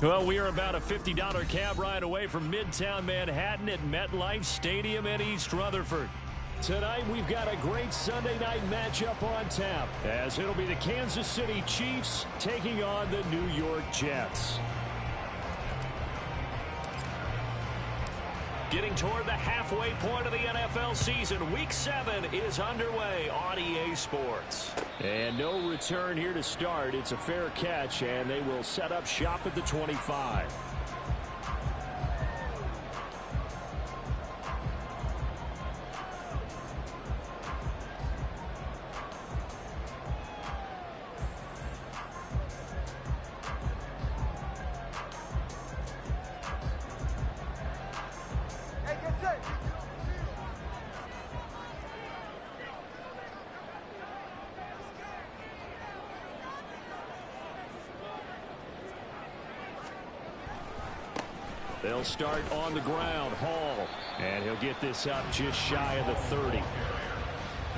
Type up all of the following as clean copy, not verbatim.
Well, we are about a $50 cab ride away from Midtown Manhattan at MetLife Stadium in East Rutherford. Tonight, we've got a great Sunday night matchup on tap, as it'll be the Kansas City Chiefs taking on the New York Jets. Getting toward the halfway point of the NFL season, Week 7 is underway on EA Sports. And no return here to start. It's a fair catch, and they will set up shop at the 25. They'll start on the ground. Hall. And he'll get this up just shy of the 30.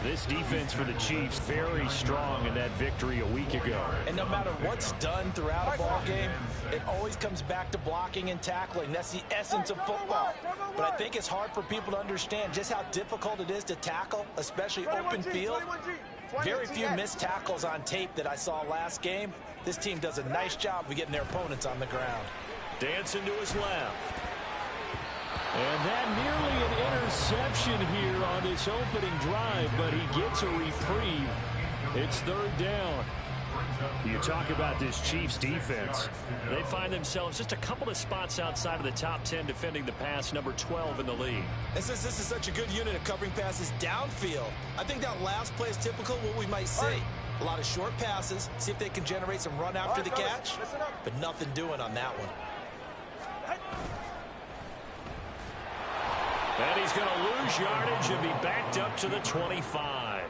This defense for the Chiefs very strong in that victory a week ago. And no matter what's done throughout a ball game, it always comes back to blocking and tackling. That's the essence of football. But I think it's hard for people to understand just how difficult it is to tackle, especially open field. Very few missed tackles on tape that I saw last game. This team does a nice job of getting their opponents on the ground. Dancing to his left. And that nearly an interception here on this opening drive, but he gets a reprieve. It's third down. You talk about this Chiefs defense. They find themselves just a couple of spots outside of the top 10 defending the pass, number 12 in the league. And since this is such a good unit of covering passes downfield, I think that last play is typical of what we might see. A lot of short passes, see if they can generate some run after the catch, but nothing doing on that one. And he's going to lose yardage and be backed up to the 25.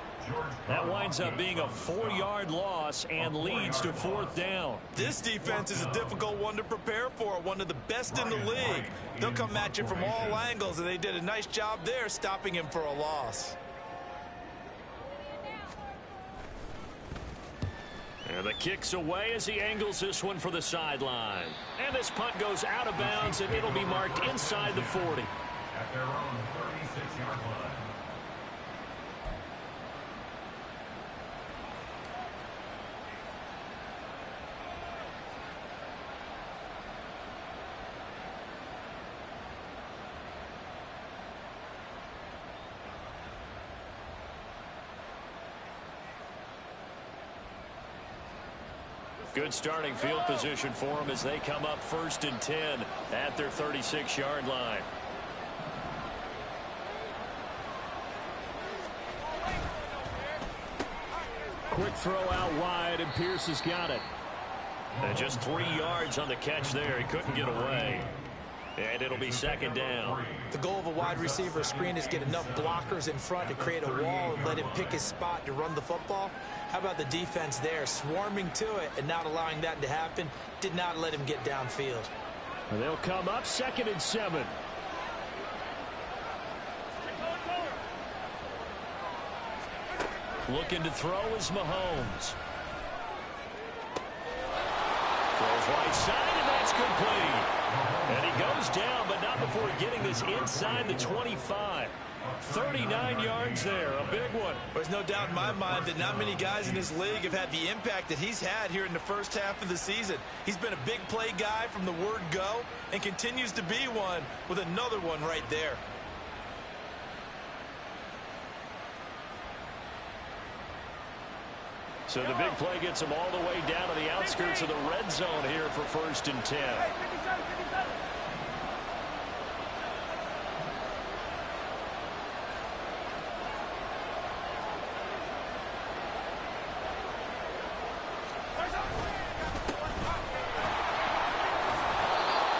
That winds up being a 4-yard loss and leads to fourth down. This defense is a difficult one to prepare for, one of the best in the league. They'll come at you from all angles, and they did a nice job there stopping him for a loss. And the kick's away as he angles this one for the sideline. And this punt goes out of bounds, and it'll be marked inside the 40. At their own 36-yard line. Good starting field position for them as they come up 1st and 10 at their 36-yard line. Quick throw out wide, and Pierce has got it. And just 3 yards on the catch there. He couldn't get away. And it'll be second down. The goal of a wide receiver screen is get enough blockers in front to create a wall and let him pick his spot to run the football. How about the defense there, swarming to it and not allowing that to happen? Did not let him get downfield. And they'll come up 2nd and 7. Looking to throw is Mahomes. Throws right side, and that's complete. And he goes down, but not before getting this inside the 25. 39 yards there, a big one. There's no doubt in my mind that not many guys in this league have had the impact that he's had here in the first half of the season. He's been a big play guy from the word go and continues to be one with another one right there. So the big play gets him all the way down to the outskirts of the red zone here for 1st and 10.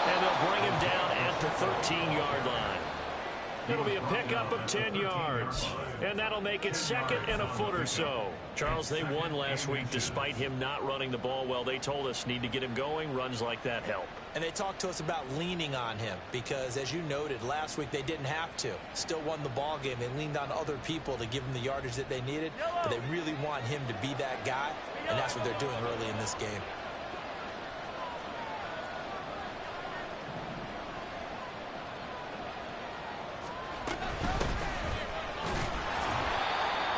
And they'll bring him down at the 13-yard line. It'll be a pickup of 10 yards. And that'll make it 2nd and a foot or so. Charles, they won last week despite him not running the ball well. They told us need to get him going. Runs like that help. And they talked to us about leaning on him because, as you noted, last week they didn't have to. Still won the ball game. They leaned on other people to give them the yardage that they needed. But they really want him to be that guy, and that's what they're doing early in this game.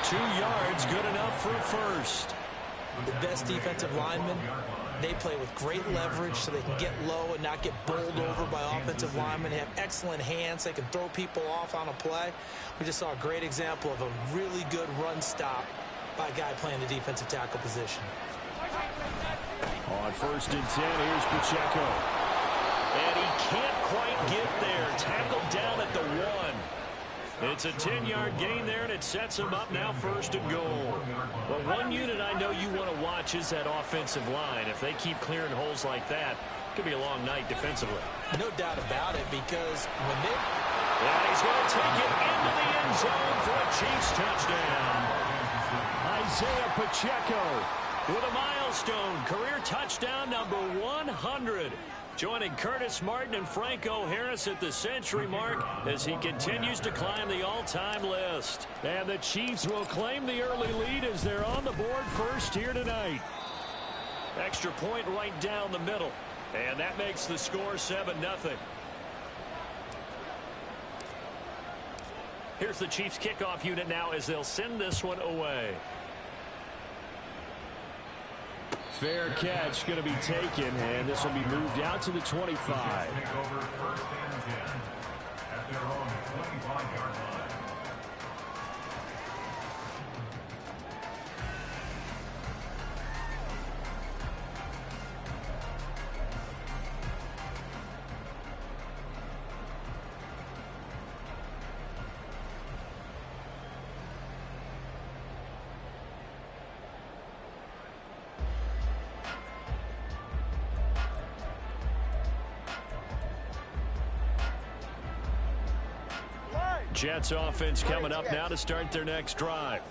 2 yards, good enough for a first. The best defensive linemen, they play with great leverage so they can get low and not get bowled over by offensive linemen. They have excellent hands. They can throw people off on a play. We just saw a great example of a really good run stop by a guy playing the defensive tackle position. On 1st and 10, here's Pacheco. And he can't quite get there. Tackled down at the 1. It's a 10-yard gain there, and it sets him up now 1st and goal. Well, one unit I know you want to watch is that offensive line. If they keep clearing holes like that, it could be a long night defensively. No doubt about it, because when they... And he's going to take it into the end zone for a Chiefs touchdown. Isaiah Pacheco with a milestone career touchdown number 100. Joining Curtis Martin and Franco Harris at the century mark as he continues to climb the all-time list. And the Chiefs will claim the early lead as they're on the board first here tonight. Extra point right down the middle. And that makes the score 7-0. Here's the Chiefs kickoff unit now as they'll send this one away. Fair catch going to be taken, and this will be moved out to the 25. Take over 1st and 10 at their own 25-yard line. Jets offense coming up now to start their next drive.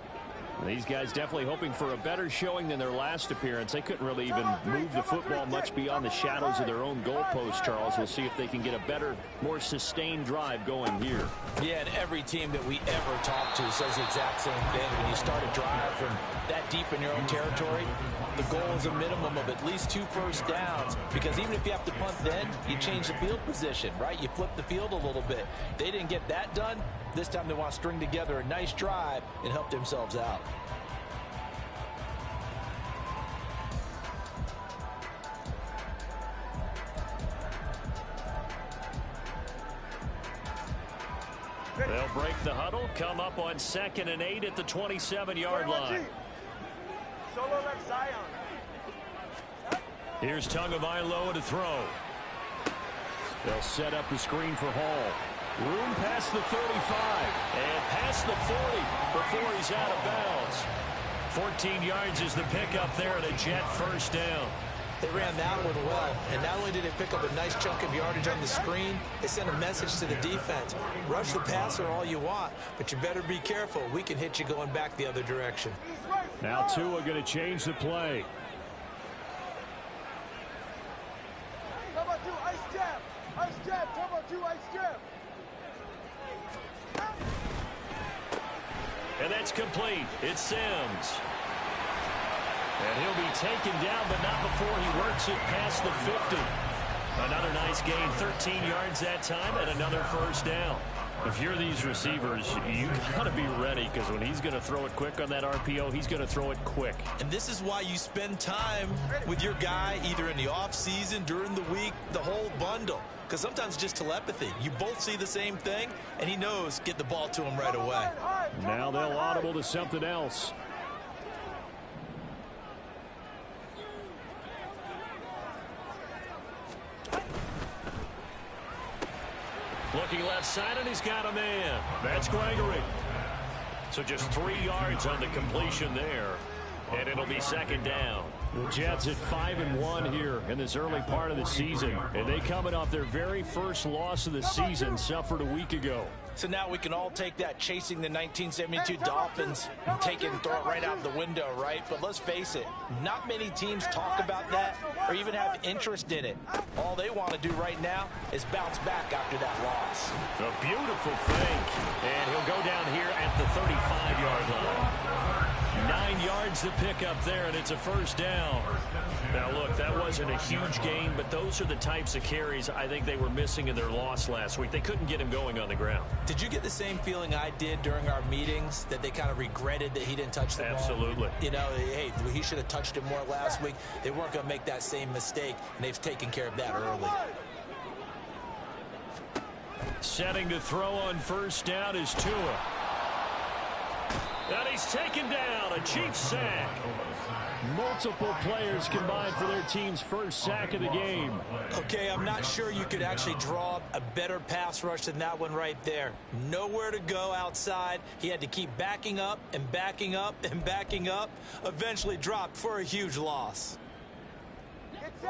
These guys definitely hoping for a better showing than their last appearance. They couldn't really even move the football much beyond the shadows of their own goalpost, Charles. We'll see if they can get a better, more sustained drive going here. Yeah, and every team that we ever talk to says the exact same thing. When you start a drive from that deep in your own territory, the goal is a minimum of at least 2 first downs, because even if you have to punt then, you change the field position, right? You flip the field a little bit. They didn't get that done. This time they want to string together a nice drive and help themselves out. They'll break the huddle, come up on 2nd and 8 at the 27-yard line. Here's Tagovailoa to throw. They'll set up the screen for Hall. Room past the 35 and past the 40 before he's out of bounds. 14 yards is the pickup there and a Jet first down. They ran that one well, and not only did they pick up a nice chunk of yardage on the screen, they sent a message to the defense. Rush the passer all you want, but you better be careful. We can hit you going back the other direction. Now Tua going to change the play. And that's complete. It's Sims. And he'll be taken down, but not before he works it past the 50. Another nice gain, 13 yards that time, and another first down. If you're these receivers, you got to be ready, because when he's going to throw it quick on that RPO, he's going to throw it quick. And this is why you spend time with your guy either in the offseason, during the week, the whole bundle. Because sometimes it's just telepathy. You both see the same thing, and he knows get the ball to him right away. Now they'll audible to something else. Looking left side, and he's got a man. That's Gregory. So just 3 yards on the completion there. And it'll be 2nd down. The Jets at 5-1 here in this early part of the season. And they coming off their very first loss of the season, suffered a week ago. So now we can all take that chasing the 1972 Dolphins and take it and throw it right out the window, right? But let's face it, not many teams talk about that or even have interest in it. All they want to do right now is bounce back after that loss. A beautiful fake. And he'll go down here at the 35-yard line. 9 yards to pick up there, and it's a first down. Now, look, that wasn't a huge gain, but those are the types of carries I think they were missing in their loss last week. They couldn't get him going on the ground. Did you get the same feeling I did during our meetings, that they kind of regretted that he didn't touch the ball? Absolutely. You know, hey, he should have touched it more last week. They weren't going to make that same mistake, and they've taken care of that early. Setting to throw on first down is Tua. And he's taken down, a Chiefs sack. Multiple players combined for their team's first sack of the game. Okay, I'm not sure you could actually draw a better pass rush than that one right there. Nowhere to go outside. He had to keep backing up and backing up and backing up. Eventually dropped for a huge loss.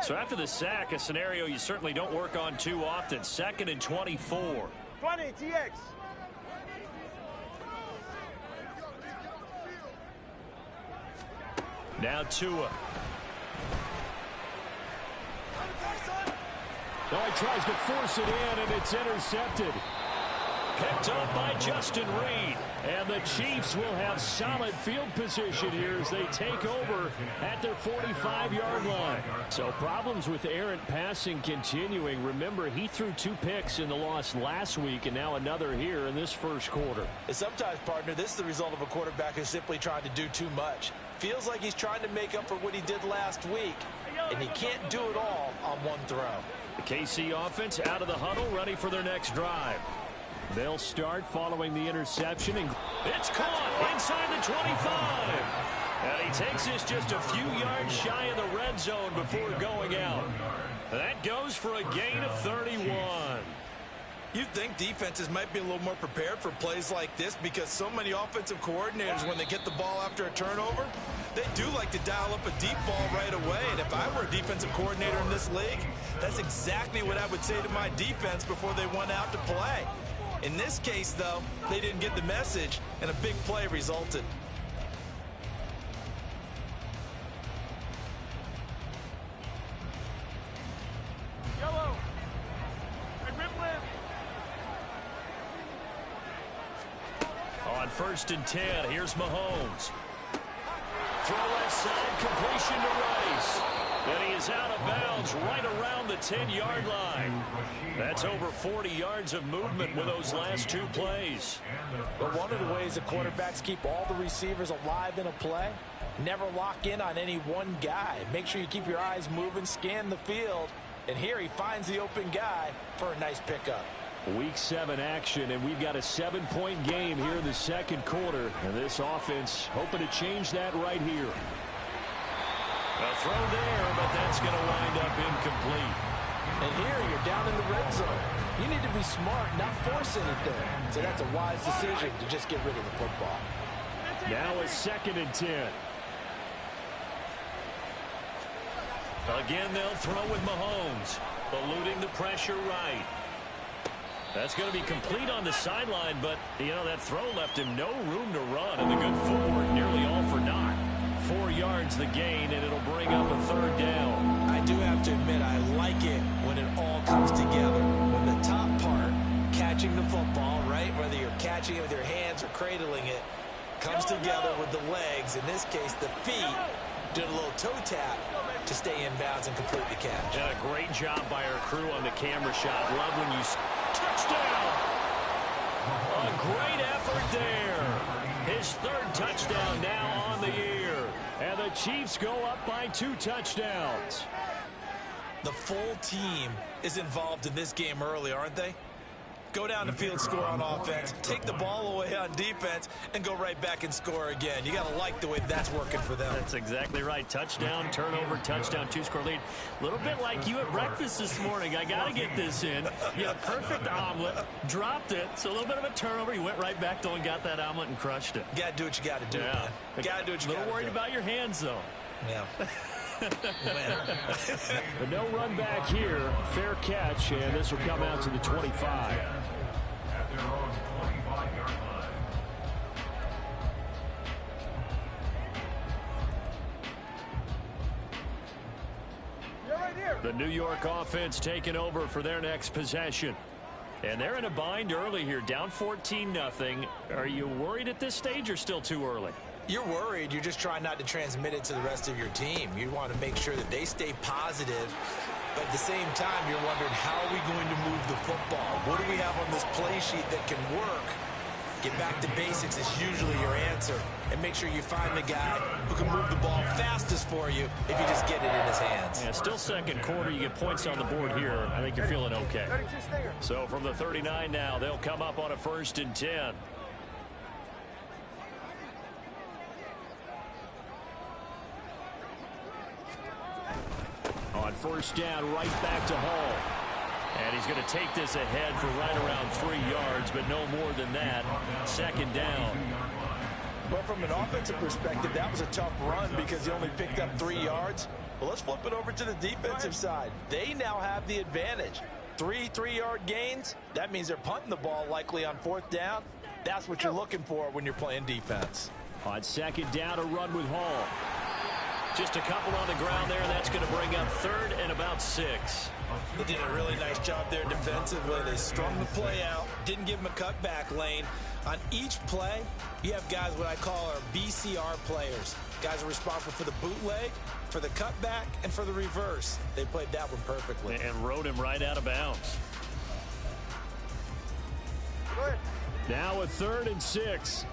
So after the sack, a scenario you certainly don't work on too often. 2nd and 24. 20, TX. Now Tua. Oh, he tries to force it in, and it's intercepted. Picked up by Justin Reed. And the Chiefs will have solid field position here as they take over at their 45-yard line. So problems with errant passing continuing. Remember, he threw 2 picks in the loss last week, and now another here in this first quarter. And sometimes, partner, this is the result of a quarterback who's simply trying to do too much. Feels like he's trying to make up for what he did last week, and he can't do it all on one throw. The KC offense out of the huddle, ready for their next drive. They'll start following the interception, and it's caught inside the 25. And he takes this just a few yards shy of the red zone before going out. That goes for a gain of 31. You'd think defenses might be a little more prepared for plays like this, because so many offensive coordinators, when they get the ball after a turnover, they do like to dial up a deep ball right away. And if I were a defensive coordinator in this league, that's exactly what I would say to my defense before they went out to play. In this case, though, they didn't get the message, and a big play resulted. Yellow. Hey, Ripley. On 1st and 10, here's Mahomes. Throw left side, completion to Rice. And he is out of bounds right around the 10-yard line. That's over 40 yards of movement with those last 2 plays. But one of the ways that quarterbacks keep all the receivers alive in a play, never lock in on any one guy. Make sure you keep your eyes moving, scan the field. And here he finds the open guy for a nice pickup. Week 7 action, and we've got a 7-point game here in the second quarter. And this offense hoping to change that right here. A throw there, but that's going to wind up incomplete. And here you're down in the red zone. You need to be smart, not force anything. So that's a wise decision to just get rid of the football. Now a 2nd and 10. Again, they'll throw with Mahomes, eluding the pressure right. That's going to be complete on the sideline, but, you know, that throw left him no room to run, and the good footwork nearly all for naught. 4 yards the gain, and it'll bring up a 3rd down. I do have to admit, I like it when it all comes together. When the top part, catching the football, right, whether you're catching it with your hands or cradling it, comes together with the legs, in this case the feet, did a little toe tap to stay in bounds and complete the catch. And a great job by our crew on the camera shot. Love when you... Touchdown! A great effort there. His 3rd touchdown now on the year. And the Chiefs go up by 2 touchdowns. The full team is involved in this game early, aren't they? Go down the field, score on offense, take the ball away on defense, and go right back and score again. You got to like the way that's working for them. That's exactly right. Touchdown, turnover, touchdown, 2-score lead. A little bit like you at breakfast this morning. I got to get this in. You had a perfect omelet, dropped it, so a little bit of a turnover. You went right back, though, and got that omelet and crushed it. You got to do what you got to do, Yeah. man. You got to do what you got to do. A little worried about your hands, though. Yeah. But no run back here. Fair catch, and this will come out to the 25. At their own 25-yard line. You're right here. The New York offense taking over for their next possession. And they're in a bind early here, down 14-0. Are you worried at this stage or still too early? You're worried. You're just trying not to transmit it to the rest of your team. You want to make sure that they stay positive. But at the same time, you're wondering, how are we going to move the football? What do we have on this play sheet that can work? Get back to basics is usually your answer. And make sure you find the guy who can move the ball fastest for you if you just get it in his hands. Yeah, still second quarter. You get points on the board here. I think you're feeling okay. So from the 39 now, they'll come up on a 1st and 10. On 1st down, right back to Hall. And he's going to take this ahead for right around 3 yards, but no more than that. 2nd down. But from an offensive perspective, that was a tough run because he only picked up 3 yards. Well, let's flip it over to the defensive side. They now have the advantage. 3 3-yard gains. That means they're punting the ball likely on 4th down. That's what you're looking for when you're playing defense. On 2nd down, a run with Hall. Just a couple on the ground there, and that's going to bring up 3rd and about 6. They did a really nice job there defensively. They strung the play out, didn't give him a cutback lane. On each play, you have guys what I call our BCR players. Guys are responsible for the bootleg, for the cutback, and for the reverse. They played that one perfectly. And rode him right out of bounds. Now a 3rd and 6.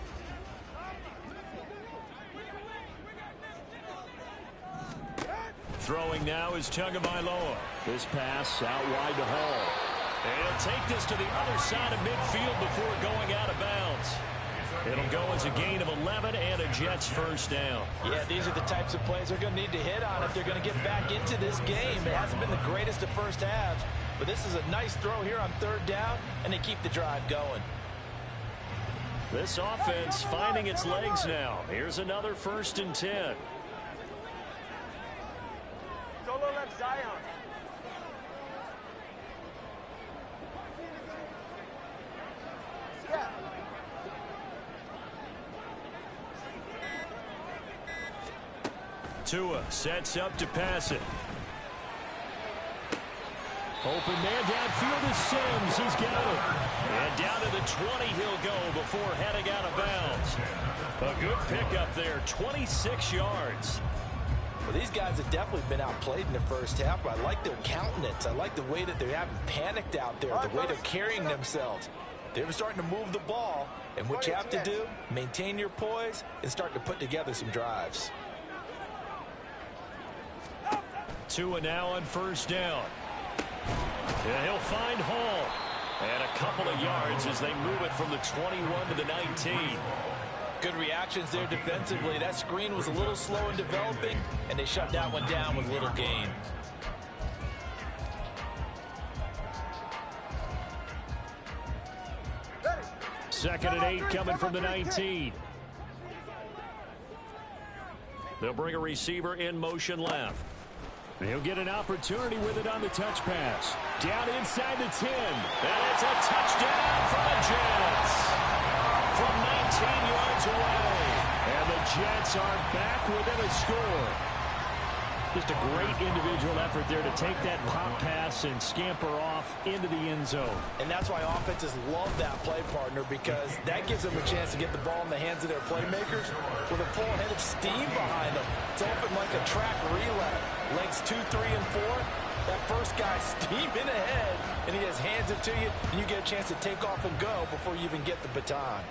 Throwing now is Tagovailoa. This pass out wide to Hall. And he'll take this to the other side of midfield before going out of bounds. It'll go as a gain of 11 and a Jets 1st down. Yeah, these are the types of plays they're going to need to hit on if they're going to get back into this game. It hasn't been the greatest of first halves, but this is a nice throw here on 3rd down, and they keep the drive going. This offense finding its legs now. Here's another 1st and 10. Solo left Zion. Yeah. Tua sets up to pass it. Open man downfield is Sims. He's got it. And down to the 20 he'll go before heading out of bounds. A good pickup there, 26 yards. Well, these guys have definitely been outplayed in the first half, but I like their countenance. I like the way that they haven't panicked out there, the way they're carrying themselves. They're starting to move the ball, and what you have to do, maintain your poise and start to put together some drives. Tua now on 1st down. And he'll find Hall. And a couple of yards as they move it from the 21 to the 19. Good reactions there defensively. That screen was a little slow in developing, and they shut that one down with little gain. Second and 8 coming from the 19. They'll bring a receiver in motion left. He'll get an opportunity with it on the touch pass. Down inside the 10. And it's a touchdown for the Jets. From 19 yards away. And the Jets are back within a score. Just a great individual effort there to take that pop pass and scamper off into the end zone. And that's why offenses love that play partner, because that gives them a chance to get the ball in the hands of their playmakers with a full head of steam behind them. It's open like a track relay. Legs 2, 3, and 4. That first guy steaming ahead, and he just hands it to you, and you get a chance to take off and go before you even get the baton.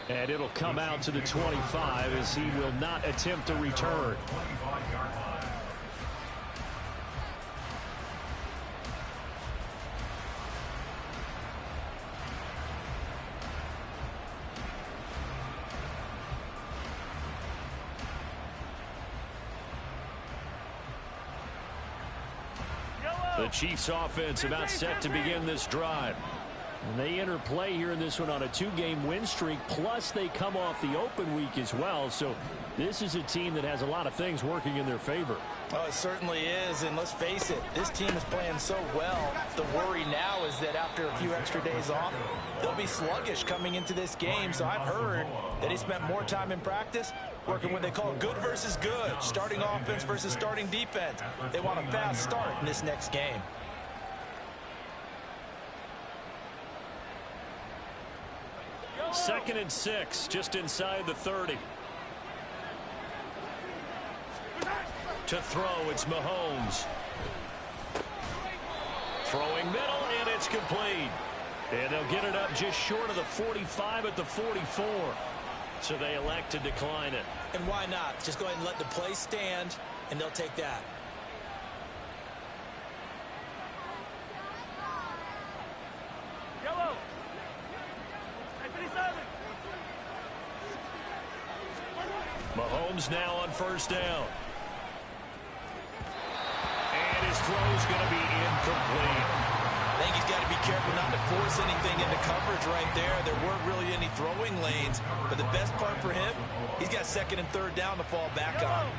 And it'll come out to the 25 as he will not attempt to return. The Chiefs offense about set to begin this drive. And they enter play here in this one on a 2-game win streak, plus they come off the open week as well. So this is a team that has a lot of things working in their favor. Oh, it certainly is, and let's face it, this team is playing so well. The worry now is that after a few extra days off, they'll be sluggish coming into this game. So I've heard that he spent more time in practice working what they call good versus good, starting offense versus starting defense. They want a fast start in this next game. 2nd and 6, just inside the 30. To throw, it's Mahomes. Throwing middle, and it's complete. And they'll get it up just short of the 45 at the 44. So they elect to decline it. And why not? Just go ahead and let the play stand, and they'll take that. Yellow. Mahomes now on 1st down. And his throw's going to be incomplete. I think he's got to be careful not to force anything into coverage right there. There weren't really any throwing lanes. But the best part for him, he's got 2nd and 3rd down to fall back on.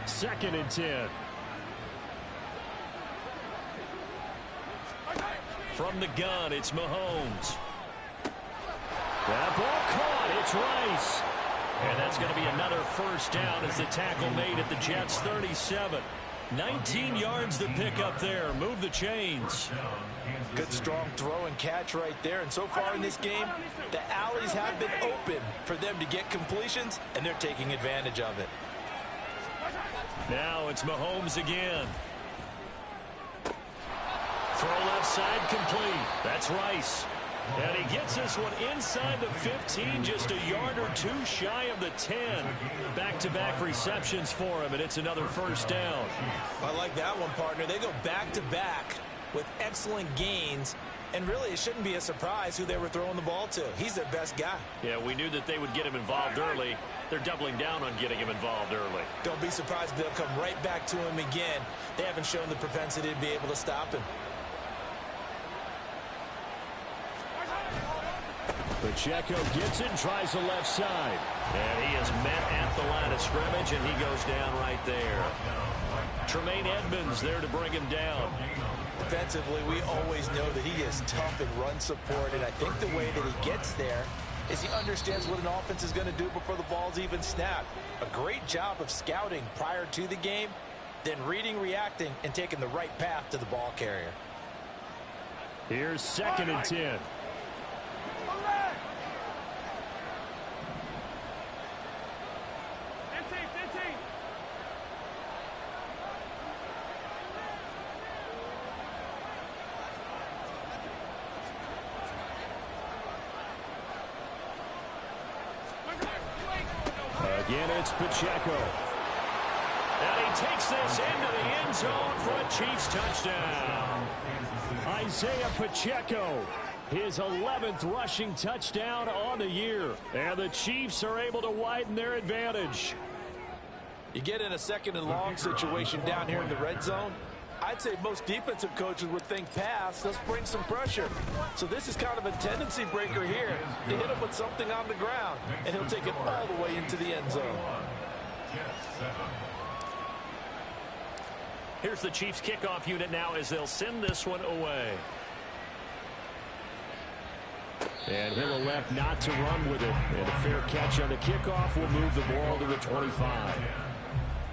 2nd and 10. From the gun, it's Mahomes. That ball caught. It's Rice. And that's going to be another 1st down as the tackle made at the Jets' 37. 19 yards to pick up there. Move the chains. Good strong throw and catch right there. And so far in this game, the alleys have been open for them to get completions, and they're taking advantage of it. Now it's Mahomes again. Throw left side complete. That's Rice. And he gets this one inside the 15, just a yard or two shy of the 10. Back-to-back receptions for him, and it's another 1st down. I like that one, partner. They go back-to-back with excellent gains, and really it shouldn't be a surprise who they were throwing the ball to. He's their best guy. Yeah, we knew that they would get him involved early. They're doubling down on getting him involved early. Don't be surprised if they'll come right back to him again. They haven't shown the propensity to be able to stop him. Pacheco gets it and tries the left side. And he is met at the line of scrimmage, and he goes down right there. Tremaine Edmonds there to bring him down. Defensively, we always know that he is tough in run support, and I think the way that he gets there is he understands what an offense is going to do before the ball's even snapped. A great job of scouting prior to the game, then reading, reacting, and taking the right path to the ball carrier. Here's 2nd and 10. Again, it's Pacheco. And he takes this into the end zone for a Chiefs touchdown. Isaiah Pacheco, his 11th rushing touchdown on the year. And the Chiefs are able to widen their advantage. You get in a 2nd and long situation down here in the red zone. I'd say most defensive coaches would think pass. Let's bring some pressure. So this is kind of a tendency breaker here to hit him with something on the ground, and he'll take it all the way into the end zone. Here's the Chiefs kickoff unit now as they'll send this one away. And he'll elect not to run with it. And a fair catch on the kickoff will move the ball to the 25.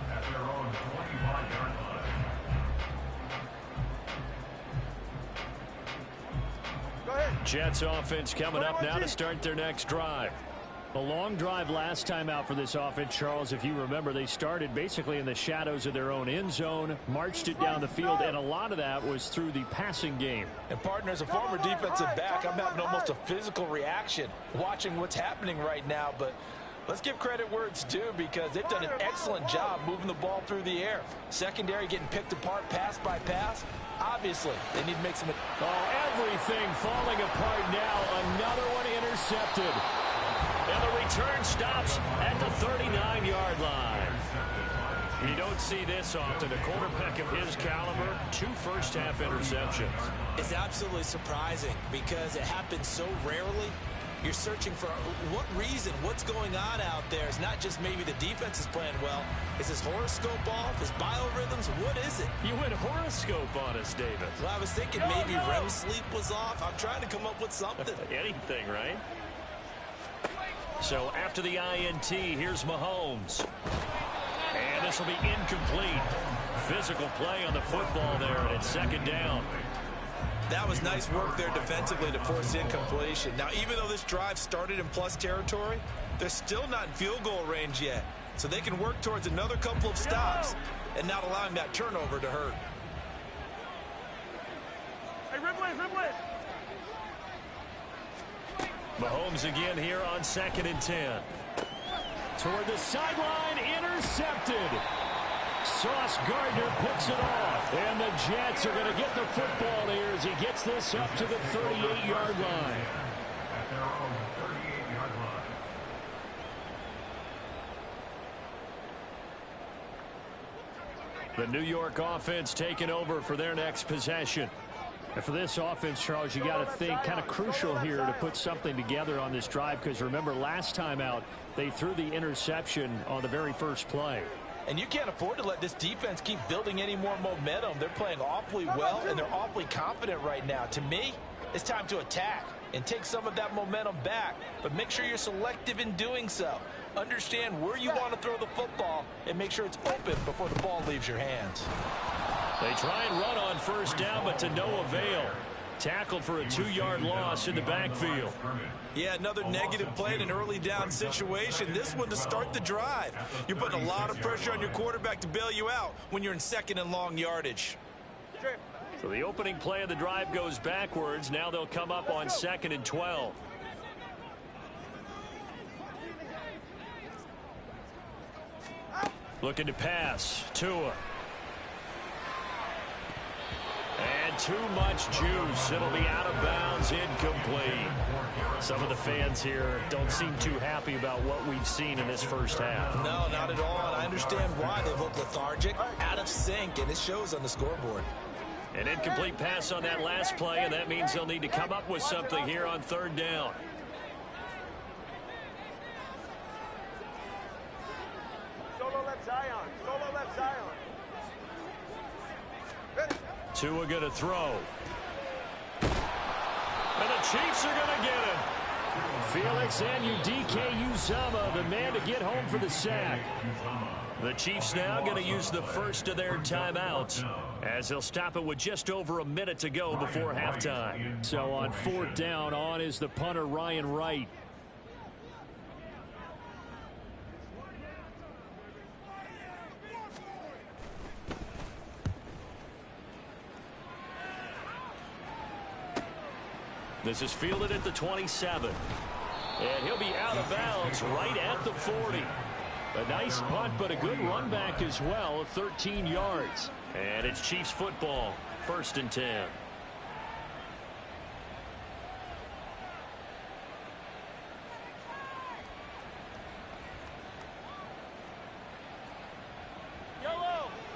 At their own 25-yard line. Jets offense coming up now to start their next drive. A long drive last time out for this offense, Charles. If you remember, they started basically in the shadows of their own end zone, marched it down the field, and a lot of that was through the passing game. And partner, as a former defensive back, I'm having almost a physical reaction watching what's happening right now. But let's give credit where it's due, because they've done an excellent job moving the ball through the air. Secondary getting picked apart pass by pass. Obviously, they need to make some... everything falling apart now. Another one intercepted. And the return stops at the 39-yard line. You don't see this often. A quarterback of his caliber, 2 first-half interceptions. It's absolutely surprising because it happens so rarely. You're searching for what reason, what's going on out there. It's not just maybe the defense is playing well. Is his horoscope off? His biorhythms? What is it? You went horoscope on us, David. Well, I was thinking maybe REM sleep was off. I'm trying to come up with something. Anything, right? So after the INT, here's Mahomes. And this will be incomplete. Physical play on the football there, and it's 2nd down. That was nice work there defensively to force incompletion. Now, even though this drive started in plus territory, they're still not in field goal range yet. So they can work towards another couple of stops and not allowing that turnover to hurt. Hey, Ridley. Mahomes again here on 2nd and 10. Toward the sideline, intercepted. Sauce Gardner picks it off. And the Jets are going to get the football here as he gets this up to the 38-yard line. At their own 38-yard line. The New York offense taking over for their next possession. And for this offense, Charles, you got to think kind of crucial here to put something together on this drive, because remember last time out they threw the interception on the very first play. And you can't afford to let this defense keep building any more momentum. They're playing awfully well, and they're awfully confident right now. To me, it's time to attack and take some of that momentum back, but make sure you're selective in doing so. Understand where you want to throw the football and make sure it's open before the ball leaves your hands. They try and run on first down, but to no avail. Tackled for a 2-yard loss in the backfield. Yeah, another negative play in an early down situation. This one to start the drive. You're putting a lot of pressure on your quarterback to bail you out when you're in 2nd and long yardage. So the opening play of the drive goes backwards. Now they'll come up on 2nd and 12. Looking to pass. Tua. And too much juice. It'll be out of bounds, incomplete. Some of the fans here don't seem too happy about what we've seen in this first half. No, not at all, and I understand why. They look lethargic, out of sync, and it shows on the scoreboard. An incomplete pass on that last play, and that means they'll need to come up with something here on 3rd down. Solo left Zion. Tua going to throw. And the Chiefs are going to get him. Felix Anudike-Uzomah, the man to get home for the sack. The Chiefs now going to use the first of their timeouts, as they'll stop it with just over a minute to go before halftime. So on 4th down, on is the punter Ryan Wright. This is fielded at the 27. And he'll be out of bounds right at the 40. A nice punt, but a good run back as well, 13 yards. And it's Chiefs football, 1st and 10.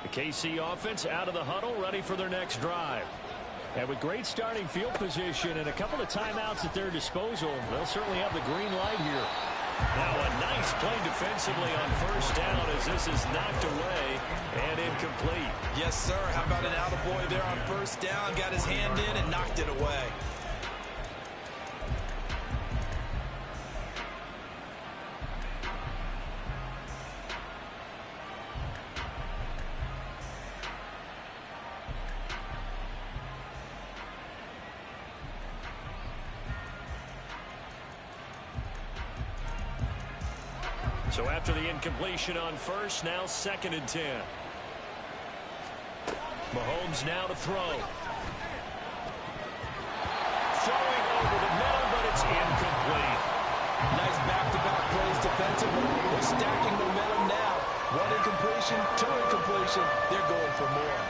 The KC offense out of the huddle, ready for their next drive. And with great starting field position and a couple of timeouts at their disposal, they'll certainly have the green light here. Now a nice play defensively on 1st down as this is knocked away and incomplete. Yes, sir. How about an attaboy there on 1st down? Got his hand in and knocked it away. So after the incompletion on 1st, now 2nd and 10. Mahomes now to throw. Throwing over the middle, but it's incomplete. Nice back-to-back plays defensively. They're stacking momentum now. 1 incompletion, 2 incompletion. They're going for more.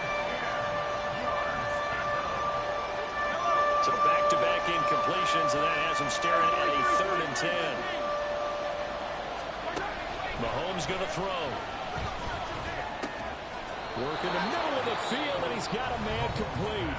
So back-to-back incompletions, and that has them staring at a 3rd and 10. Mahomes going to throw. Working the middle of the field, and he's got a man complete.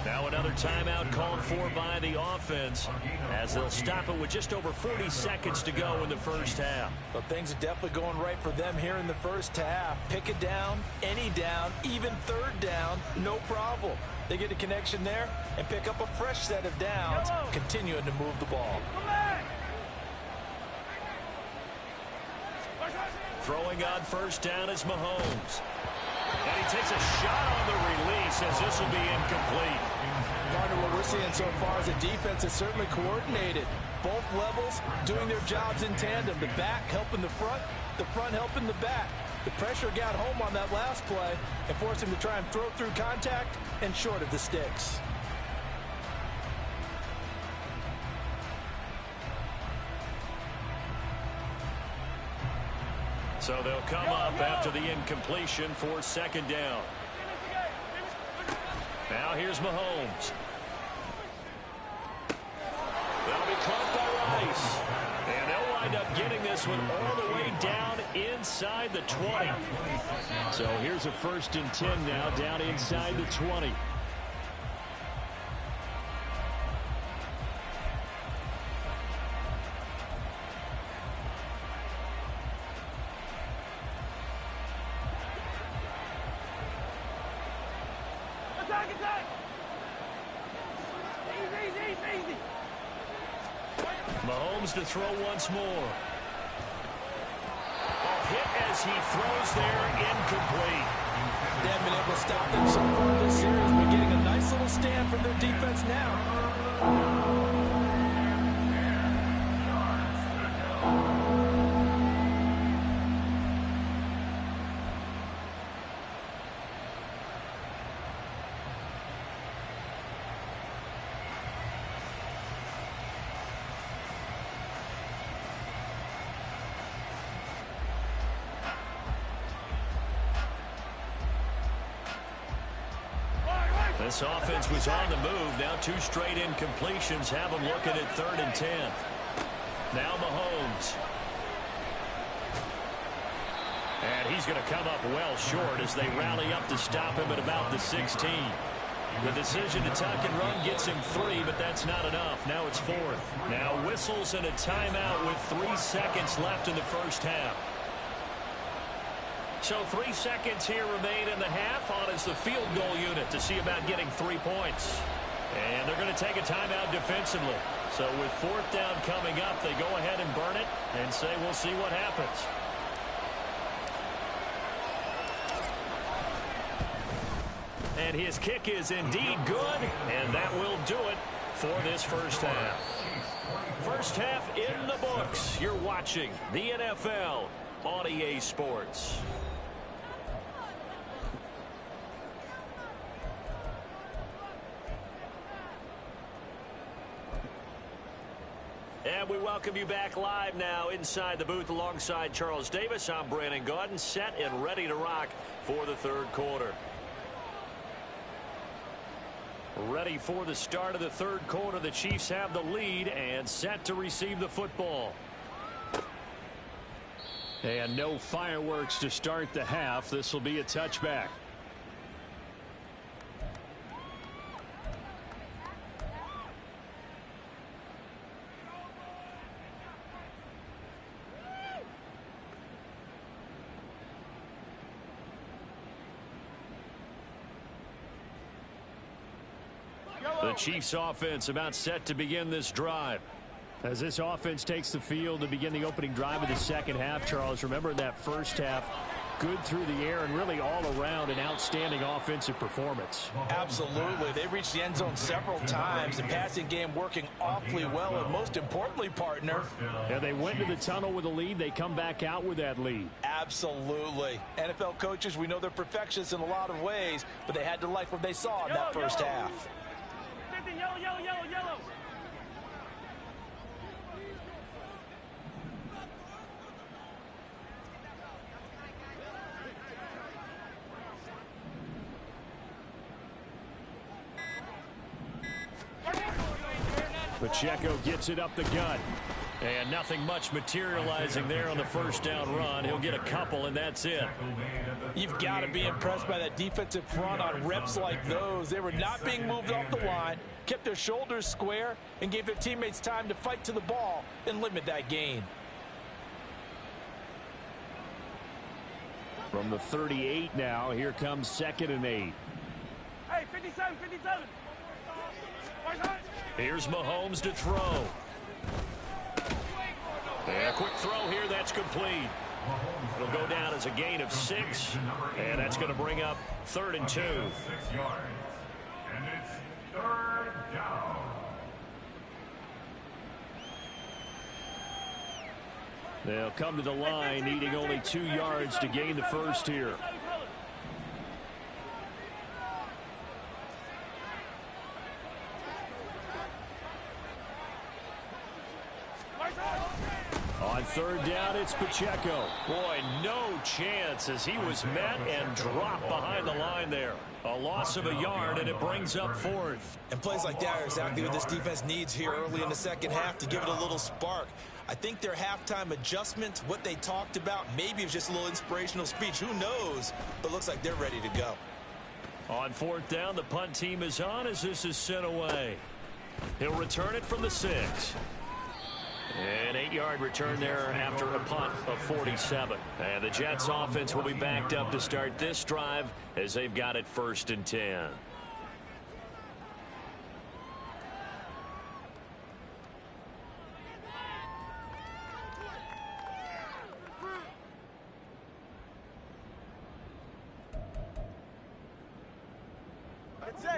Now another timeout called for by the offense, as they'll stop it with just over 40 seconds to go in the first half. But things are definitely going right for them here in the first half. Pick it down, any down, even 3rd down, no problem. They get a connection there and pick up a fresh set of downs, continuing to move the ball. Throwing on 1st down is Mahomes. And he takes a shot on the release as this will be incomplete. partner, what we're seeing so far is a defense is certainly coordinated. Both levels doing their jobs in tandem. The back helping the front helping the back. The pressure got home on that last play and forced him to try and throw through contact and short of the sticks. So they'll come up after the incompletion for second down. Now here's Mahomes. They'll be caught by Rice. And they'll wind up getting this one all the way down inside the 20. So here's a 1st and 10 now, down inside the 20. Mahomes to throw once more. Hit as he throws there, incomplete. They haven't been able to stop them so far this series, but getting a nice little stand from their defense now. This offense was on the move. Now 2 straight incompletions have them looking at 3rd and 10. Now Mahomes. And he's going to come up well short as they rally up to stop him at about the 16. The decision to tuck and run gets him 3, but that's not enough. Now it's 4th. Now whistles and a timeout with 3 seconds left in the first half. So 3 seconds here remain in the half on as the field goal unit to see about getting 3 points. And they're going to take a timeout defensively. So with 4th down coming up, they go ahead and burn it and say we'll see what happens. And his kick is indeed good, and that will do it for this first half. First half in the books. You're watching the NFL on EA Sports. And we welcome you back live now inside the booth alongside Charles Davis. I'm Brandon Gaudin, set and ready to rock for the 3rd quarter. Ready for the start of the 3rd quarter. The Chiefs have the lead and set to receive the football. And no fireworks to start the half. This will be a touchback. The Chiefs offense about set to begin this drive. As this offense takes the field to begin the opening drive of the second half, Charles, remember that first half, good through the air and really all around an outstanding offensive performance. Absolutely. They reached the end zone several times. The passing game working awfully well, and most importantly, partner. Yeah, they went to the tunnel with a lead. They come back out with that lead. Absolutely. NFL coaches, we know they're perfectionists in a lot of ways, but they had to like what they saw in that first half. Yellow, yellow, yellow, yellow. Pacheco gets it up the gut. And nothing much materializing there on the first down run. He'll get a couple, and that's it. You've got to be impressed by that defensive front on reps like those. They were not being moved off the line, kept their shoulders square, and gave their teammates time to fight to the ball and limit that gain. From the 38 now, here comes 2nd and 8. Hey, 57, 57. Here's Mahomes to throw. And a quick throw here, that's complete. It'll go down as a gain of 6, and that's going to bring up 3rd and 2. 6 yards. And it's 3rd down. They'll come to the line needing only 2 yards to gain the first here. On third down, it's Pacheco. Boy, no chance as he was met and dropped behind the line there. A loss of a yard, and it brings up fourth. And plays like that are exactly what this defense needs here early in the second half to give it a little spark. I think their halftime adjustment, what they talked about, maybe it's just a little inspirational speech. Who knows? But looks like they're ready to go. On fourth down, the punt team is on as this is sent away. He'll return it from the 6. An 8-yard return there after a punt of 47. And the Jets offense will be backed up to start this drive as they've got it 1st and 10.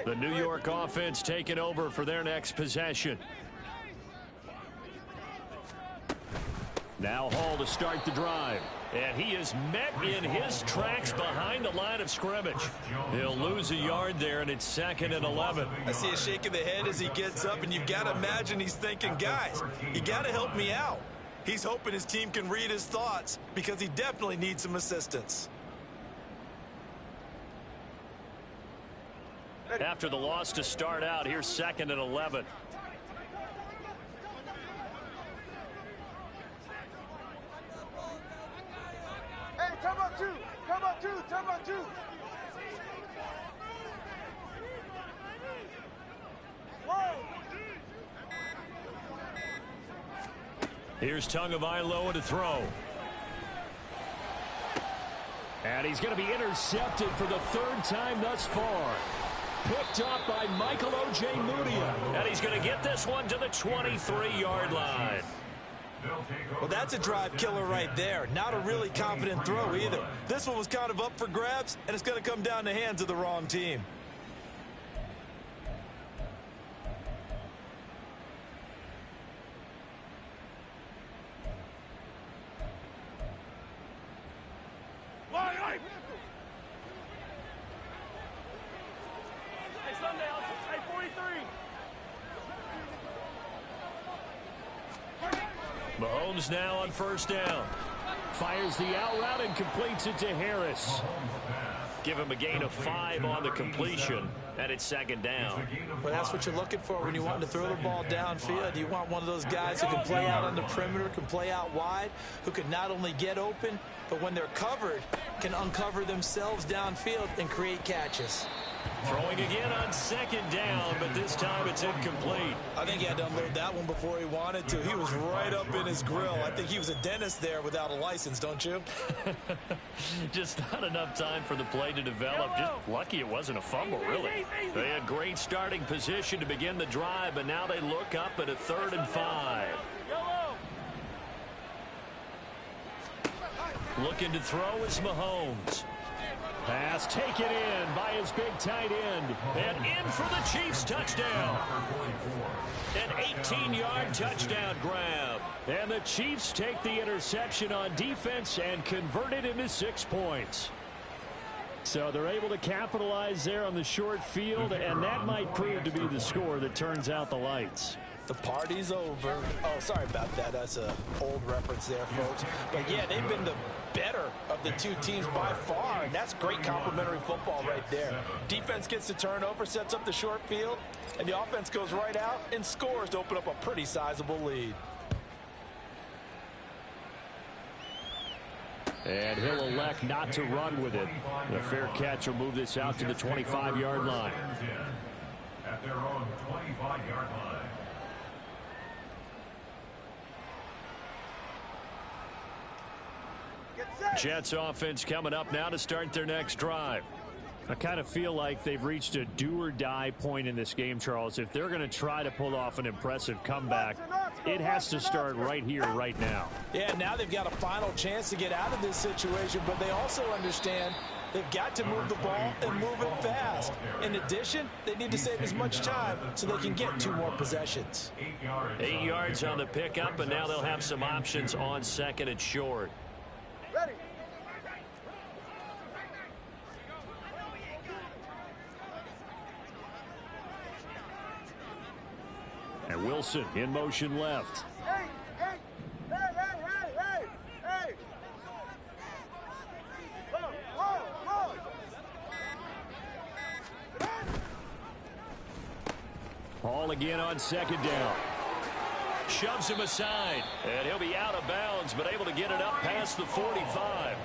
The New York offense taking over for their next possession. Now Hall to start the drive. And he is met in his tracks behind the line of scrimmage. He'll lose a yard there, and it's 2nd and 11. I see a shake of the head as he gets up, and you've got to imagine he's thinking, guys, you got to help me out. He's hoping his team can read his thoughts because he definitely needs some assistance. After the loss to start out, here's 2nd and 11. Hey, time out 2. Time out 2. Time out 2. Whoa. Here's Tagovailoa to throw. And he's going to be intercepted for the 3rd time thus far. Picked up by Michael Ojemudia. And he's going to get this one to the 23-yard line. Well, that's a drive killer right there. Not a really confident throw either. This one was kind of up for grabs, and it's going to come down the hands of the wrong team. Hey, Sunday, hey, 43. Mahomes now on 1st down. Fires the out route and completes it to Harris. Give him a gain of 5 on the completion, and it's 2nd down. Well, that's what you're looking for when you want to throw the ball downfield. You want one of those guys who can play out on the perimeter, can play out wide, who can not only get open, but when they're covered, can uncover themselves downfield and create catches. Throwing again on 2nd down, but this time it's incomplete. I think he had to unload that one before he wanted to. He was right up in his grill. I think he was a dentist there without a license, don't you? Just not enough time for the play to develop. Just lucky it wasn't a fumble, really. They had great starting position to begin the drive, but now they look up at a 3rd and 5. Looking to throw is Mahomes. Pass taken in by his big tight end. And in for the Chiefs touchdown. An 18-yard touchdown grab. And the Chiefs take the interception on defense and convert it into 6 points. So they're able to capitalize there on the short field, and that might prove to be the score that turns out the lights. The party's over. Oh, sorry about that. That's an old reference there, folks. But, yeah, they've been the better of the 2 teams by far, and that's great complimentary football right there. Defense gets the turnover, sets up the short field, and the offense goes right out and scores to open up a pretty sizable lead. And he'll elect not to run with it. The fair catch will move this out to the 25-yard line. At their own 25-yard line. Jets offense coming up now to start their next drive. I kind of feel like they've reached a do-or-die point in this game, Charles. If they're going to try to pull off an impressive comeback, it has to start right here, right now. Yeah, now they've got a final chance to get out of this situation, but they also understand They've got to move the ball and move it fast. In addition, they need to save as much time so they can get 2 more possessions. 8 yards on the pickup, and now they'll have some options on 2nd and short. Ready. And Wilson in motion left. Hey, hey, hey, hey, hey, hey, hey. Whoa. Ball again on 2nd down. Shoves him aside, and he'll be out of bounds, but able to get it up past the 45.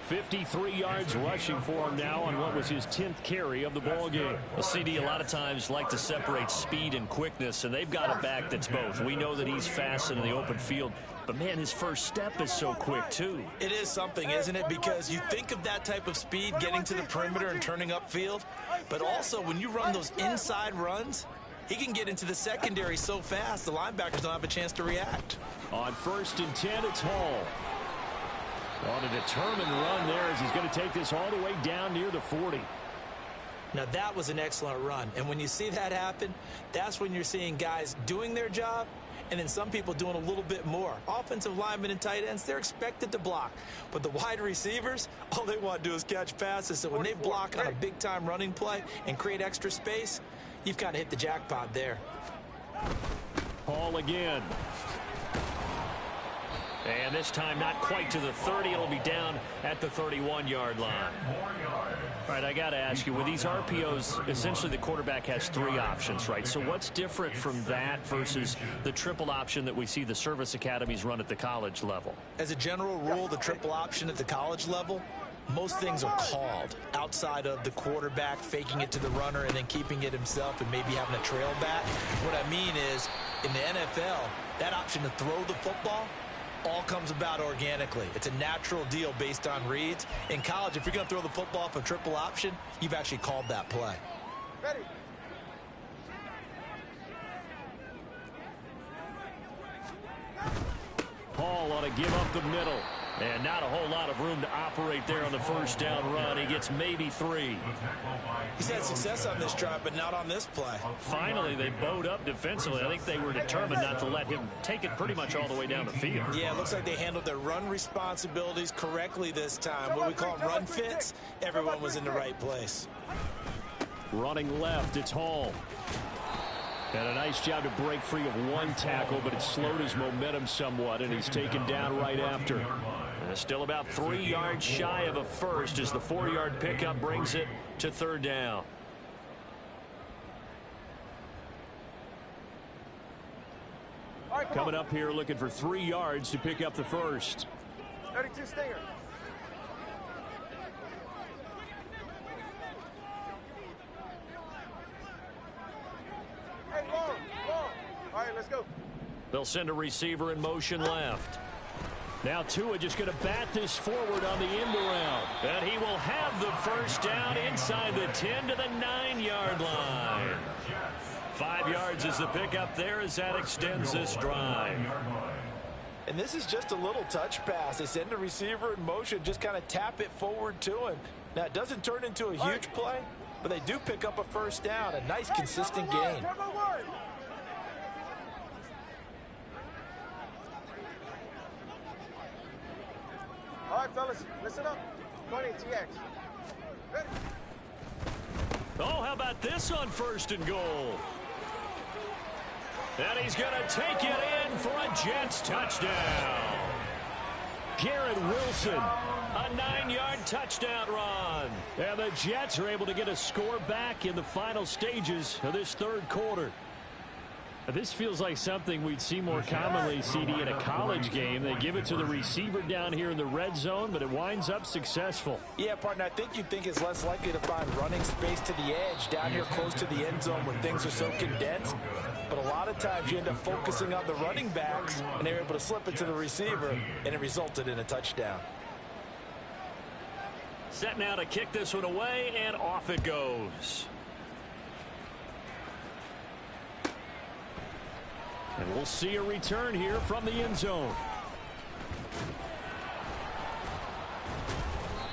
53 yards rushing for him now on what was his 10th carry of the ball game. Well, CD a lot of times like to separate speed and quickness, and they've got a back that's both. We know that he's fast in the open field, but man, his first step is so quick too. It is something, isn't it? Because you think of that type of speed getting to the perimeter and turning upfield, but also when you run those inside runs, he can get into the secondary so fast the linebackers don't have a chance to react. On 1st and 10, it's Hall. On a determined run there as he's going to take this all the way down near the 40. Now that was an excellent run, and when you see that happen, that's when you're seeing guys doing their job and then some people doing a little bit more. Offensive linemen and tight ends, they're expected to block, but the wide receivers, all they want to do is catch passes. So when they block on a big-time running play and create extra space, you've kind of hit the jackpot there. Hall again. And this time not quite to the 30. It'll be down at the 31-yard line. All right, I got to ask you, with these RPOs, essentially the quarterback has 3 options, right? So what's different from that versus the triple option that we see the service academies run at the college level? As a general rule, the triple option at the college level, most things are called outside of the quarterback faking it to the runner and then keeping it himself and maybe having a trail back. What I mean is, in the NFL, that option to throw the football all comes about organically. It's a natural deal based on reads. In college, if you're going to throw the football off a triple option, you've actually called that play. Ready. Hall ought to give up the middle. And not a whole lot of room to operate there on the 1st down run. He gets maybe 3. He's had success on this drive, but not on this play. Finally, they bowed up defensively. I think they were determined not to let him take it pretty much all the way down the field. Yeah, it looks like they handled their run responsibilities correctly this time. What we call run fits, everyone was in the right place. Running left, it's Hall. And a nice job to break free of 1 tackle, but it slowed his momentum somewhat, and he's taken down right after. Still about 3 yards shy of a first as the 4-yard pickup brings it to 3rd down. Coming up here looking for 3 yards to pick up the first. 32 stinger. Hey, long. All right, let's go. They'll send a receiver in motion left. Now Tua just going to bat this forward on the end around. And he will have the 1st down inside the 10 to the 9-yard line. 5 yards is the pickup there as that extends this drive. And this is just a little touch pass. They send the receiver in motion, just kind of tap it forward to him. Now, it doesn't turn into a huge play, but they do pick up a 1st down. A nice, consistent gain. All right, fellas, listen up. 20 TX. Ready? Oh, how about this on 1st and goal? And he's going to take it in for a Jets touchdown. Garrett Wilson, a 9-yard touchdown run. And the Jets are able to get a score back in the final stages of this 3rd quarter. This feels like something we'd see more commonly, CD, in a college game. They give it to the receiver down here in the red zone, but it winds up successful. Yeah, partner, I think you'd think it's less likely to find running space to the edge down here close to the end zone when things are so condensed. But a lot of times you end up focusing on the running backs, and they're able to slip it to the receiver, and it resulted in a touchdown. Set now to kick this one away, and off it goes. And we'll see a return here from the end zone.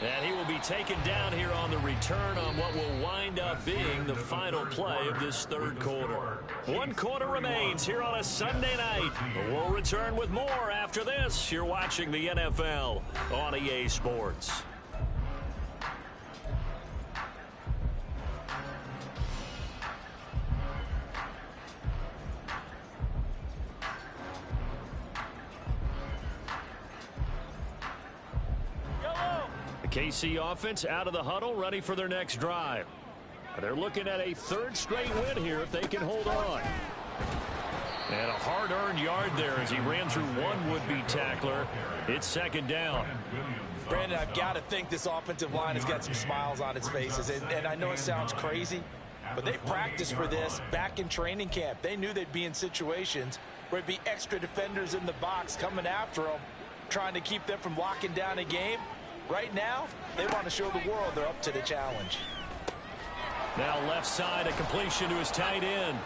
And he will be taken down here on the return on what will wind up being the final play of this third quarter. 1 quarter remains here on a Sunday night. We'll return with more after this. You're watching the NFL on EA Sports. KC offense out of the huddle, ready for their next drive. They're looking at a third straight win here if they can hold on. And a hard-earned yard there as he ran through one would-be tackler. It's second down. Brandon, I've got to think this offensive line has got some smiles on its faces. And I know it sounds crazy, but they practiced for this back in training camp. They knew they'd be in situations where it'd be extra defenders in the box coming after them, trying to keep them from locking down a game. Right now, they want to show the world they're up to the challenge. Now left side, a completion to his tight end.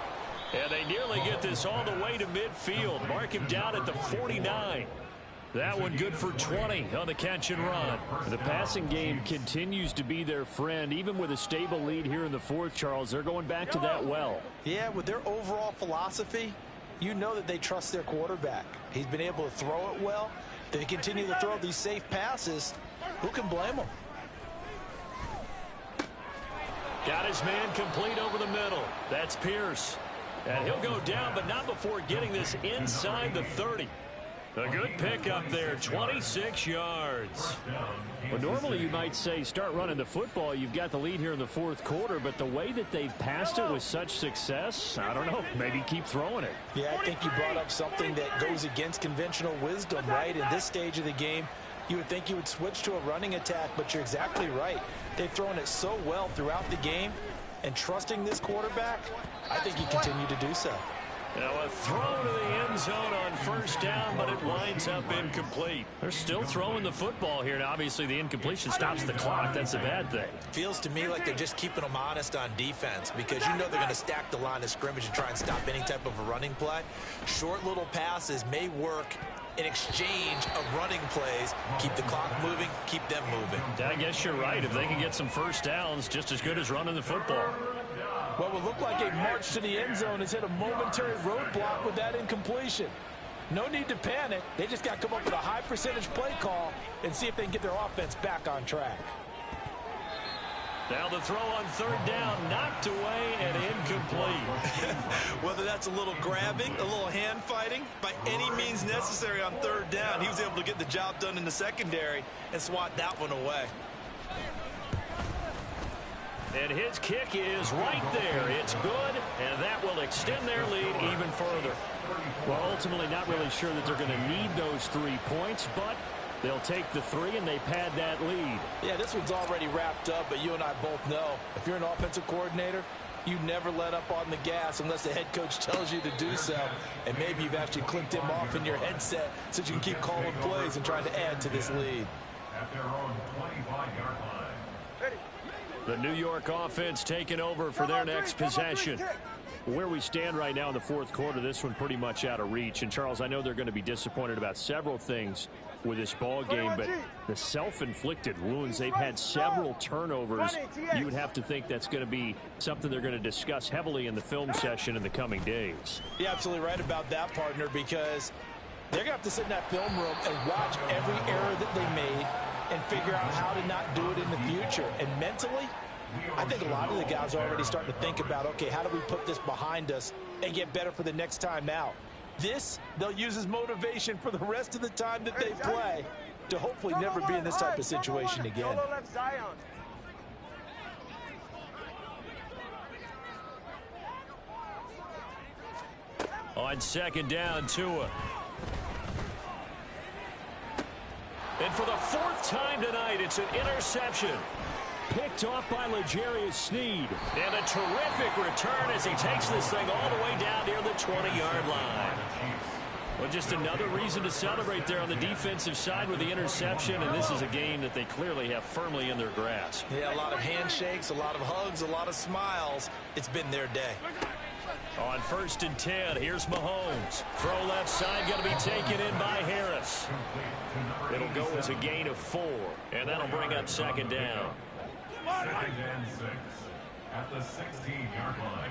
And they nearly get this all the way to midfield. Mark him down at the 49. That one good for 20 on the catch and run. The passing game continues to be their friend. Even with a stable lead here in the fourth, Charles, they're going back to that well. Yeah, with their overall philosophy, you know that they trust their quarterback. He's been able to throw it well. They continue to throw these safe passes. Who can blame them? Got his man complete over the middle. That's Pierce. And he'll go down, but not before getting this inside the 30. A good pickup there, 26 yards. Well, normally you might say start running the football. You've got the lead here in the fourth quarter, but the way that they've passed it with such success, I don't know, maybe keep throwing it. Yeah, I think you brought up something that goes against conventional wisdom, right? In this stage of the game, you would think you would switch to a running attack, but you're exactly right. They've thrown it so well throughout the game, and trusting this quarterback, I think you continue to do so. Now a throw to the end zone on first down, but it winds up incomplete. They're still throwing the football here, and obviously the incompletion stops the clock. That's a bad thing. Feels to me like they're just keeping them honest on defense, because you know they're going to stack the line of scrimmage and try and stop any type of a running play. Short little passes may work in exchange of running plays. Keep the clock moving, keep them moving. I guess you're right. If they can get some first downs, just as good as running the football. What would look like a march to the end zone has hit a momentary roadblock with that incompletion. No need to panic. They just got to come up with a high percentage play call and see if they can get their offense back on track. Now the throw on third down, knocked away and incomplete. Whether that's a little grabbing, a little hand fighting, by any means necessary on third down, he was able to get the job done in the secondary and swat that one away. And his kick is right there. It's good, and that will extend their lead even further. Well, ultimately not really sure that they're going to need those 3 points, but they'll take the 3 and they pad that lead. Yeah, this one's already wrapped up, but you and I both know if you're an offensive coordinator, you never let up on the gas unless the head coach tells you to do so. And maybe you've actually clicked him off in your headset so you can keep calling plays and trying to add to this lead. At their own 25-yard line. The New York offense taking over for their next possession. Where we stand right now in the fourth quarter, this one pretty much out of reach. And, Charles, I know they're going to be disappointed about several things with this ball game, but the self-inflicted wounds, they've had several turnovers. You would have to think that's going to be something they're going to discuss heavily in the film session in the coming days. You're absolutely right about that, partner, because they're going to have to sit in that film room and watch every error that they made and figure out how to not do it in the future. And mentally, I think a lot of the guys are already starting to think about, okay, how do we put this behind us and get better for the next time out? This, they'll use as motivation for the rest of the time that they play to hopefully never be in this type of situation again. On second down, Tua. And for the 4th time tonight, it's an interception. Picked off by L'Jarius Sneed. And a terrific return as he takes this thing all the way down near the 20-yard line. Well, just another reason to celebrate there on the defensive side with the interception, and this is a game that they clearly have firmly in their grasp. Yeah, a lot of handshakes, a lot of hugs, a lot of smiles. It's been their day. On 1st and 10, here's Mahomes. Throw left side, going to be taken in by Harris. It'll go as a gain of 4, and that'll bring up 2nd down. 2nd and 6 at the 16-yard line.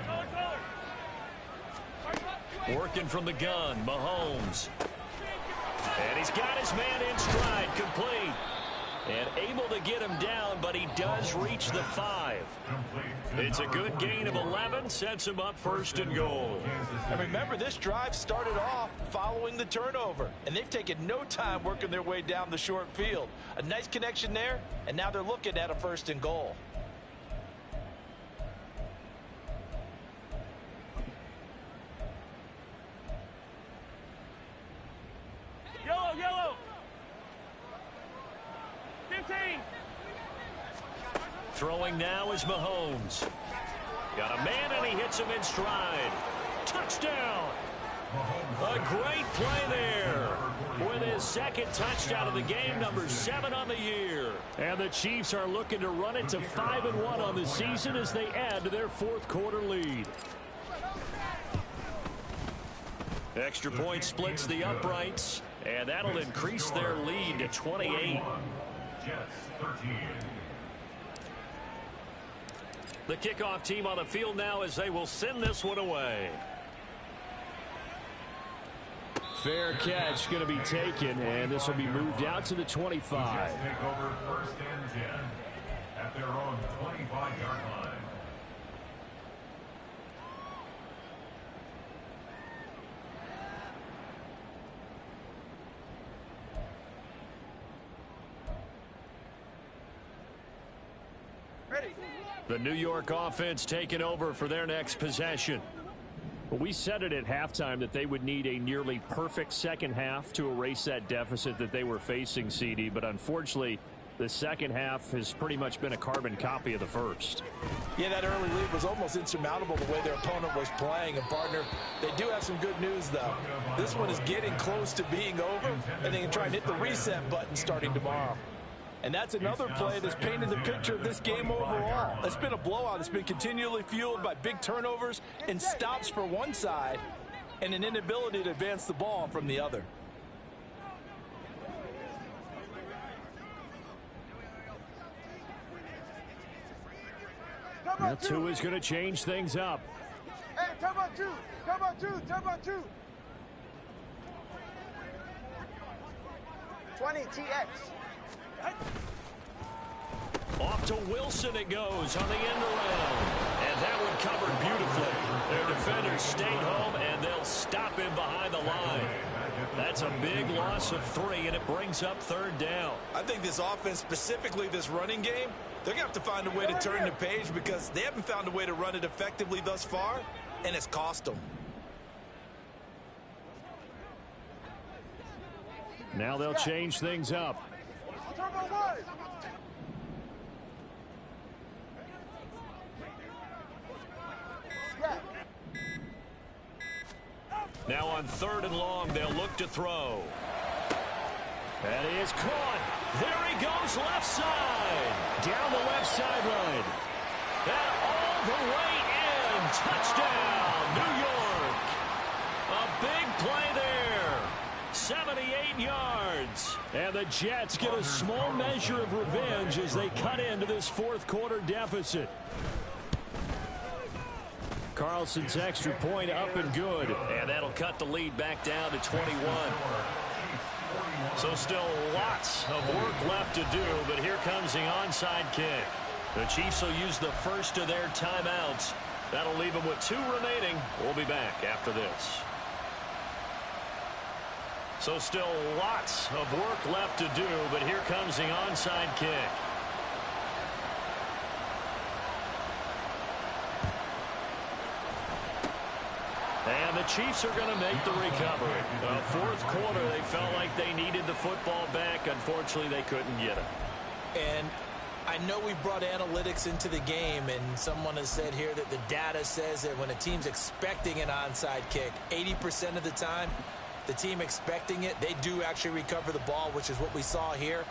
Working from the gun, Mahomes. And he's got his man in stride, complete. And able to get him down, but he does reach the 5. It's a good gain of 11, sets him up 1st and goal. And remember, this drive started off following the turnover, and they've taken no time working their way down the short field. A nice connection there, and now they're looking at a 1st and goal. Yellow. 15. Throwing now is Mahomes. Got a man, and he hits him in stride. Touchdown! A great play there. With his 2nd touchdown of the game, number 7 on the year. And the Chiefs are looking to run it to 5-1 on the season as they add to their 4th quarter lead. Extra point splits the uprights, and that'll increase their lead to 28. Jets 13. The kickoff team on the field now as they will send this one away. Fair catch going to be taken, and this will be moved out to the 25. Jets take over 1st and 10 at their own 25-yard line. The New York offense taking over for their next possession. We said it at halftime that they would need a nearly perfect 2nd half to erase that deficit that they were facing, CD, but unfortunately the 2nd half has pretty much been a carbon copy of the 1st. Yeah, that early lead was almost insurmountable the way their opponent was playing. And, partner, they do have some good news, though. This one is getting close to being over, and they can try and hit the reset button starting tomorrow. And that's another play that's painted the picture of this game overall. It's been a blowout. It's been continually fueled by big turnovers and stops for one side and an inability to advance the ball from the other. That's who is going to change things up. Hey, come on, 2. 20 TX. Off to Wilson it goes on the end around. And that one covered beautifully. Their defenders stayed home, and they'll stop him behind the line. That's a big loss of 3, and it brings up 3rd down. I think this offense, specifically this running game, they're going to have to find a way to turn the page because they haven't found a way to run it effectively thus far, and it's cost them. Now they'll change things up. Now on 3rd and long, they'll look to throw. That is caught. There he goes, left side. Down the left sideline. And all the way in. Touchdown, New York. A big play there. 78 yards. And the Jets get a small measure of revenge as they cut into this 4th quarter deficit. Carlson's extra point up and good. And that'll cut the lead back down to 21. So still lots of work left to do, but here comes the onside kick. The Chiefs will use the first of their timeouts. That'll leave them with 2 remaining. We'll be back after this. So still lots of work left to do, but here comes the onside kick. And the Chiefs are going to make the recovery. 4th quarter, they felt like they needed the football back. Unfortunately, they couldn't get it. And I know we brought analytics into the game, and someone has said here that the data says that when a team's expecting an onside kick, 80% of the time, the team expecting it, they do actually recover the ball, which is what we saw here.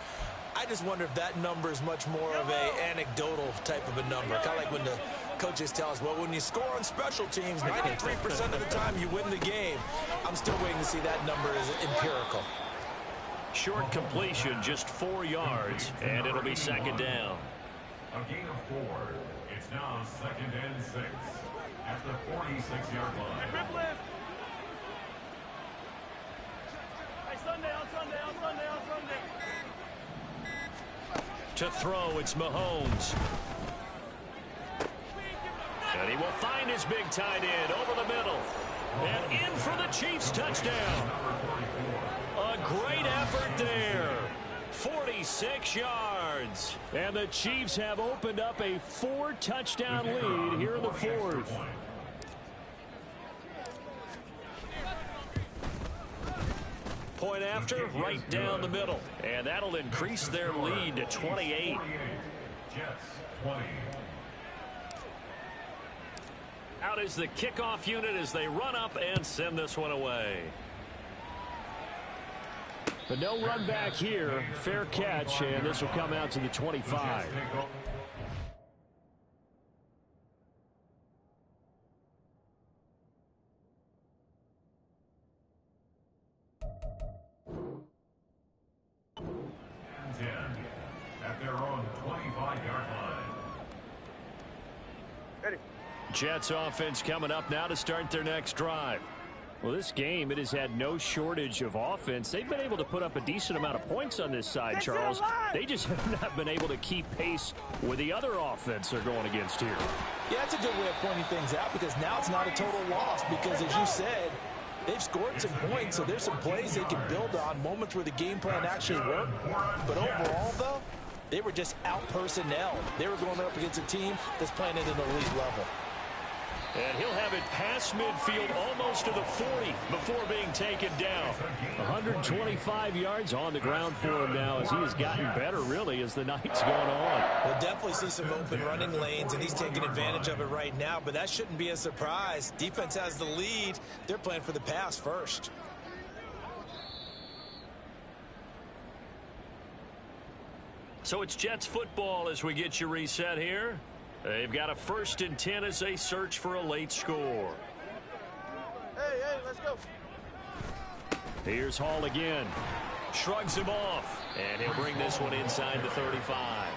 I just wonder if that number is much more of a anecdotal type of a number. Kind of like when the coaches tell us, well, when you score on special teams, 93% of the time you win the game. I'm still waiting to see that number as empirical. Short completion, just 4 yards, and it'll be second down. A gain of 4. It's now 2nd and 6 at the 46-yard line. To throw, it's Mahomes. And he will find his big tight end over the middle. And in for the Chiefs touchdown. A great effort there. 46 yards. And the Chiefs have opened up a 4-touchdown lead here in the 4th. Point after, right down the middle. And that'll increase their lead to 28. Jets 20. Out is the kickoff unit as they run up and send this one away. But no run back here. Fair catch, and this will come out to the 25. At their own 25-yard line. Ready. Jets offense coming up now to start their next drive. Well, this game, it has had no shortage of offense. They've been able to put up a decent amount of points on this side, Charles. They just have not been able to keep pace with the other offense they're going against here. Yeah, that's a good way of pointing things out because now it's not a total loss because, as you said, they've scored some points, so there's some plays they can build on, moments where the game plan actually worked. But overall, though, they were just out-personnel. They were going up against a team that's playing at an elite level. And he'll have it past midfield almost to the 40 before being taken down. 125 yards on the ground for him now as he has gotten better, really, as the night's gone on. We'll definitely see some open running lanes, and he's taking advantage of it right now, but that shouldn't be a surprise. Defense has the lead. They're playing for the pass first. So it's Jets football as we get you reset here. They've got a 1st and 10 as they search for a late score. Hey, let's go. Here's Hall again. Shrugs him off. And he'll bring this one inside the 35.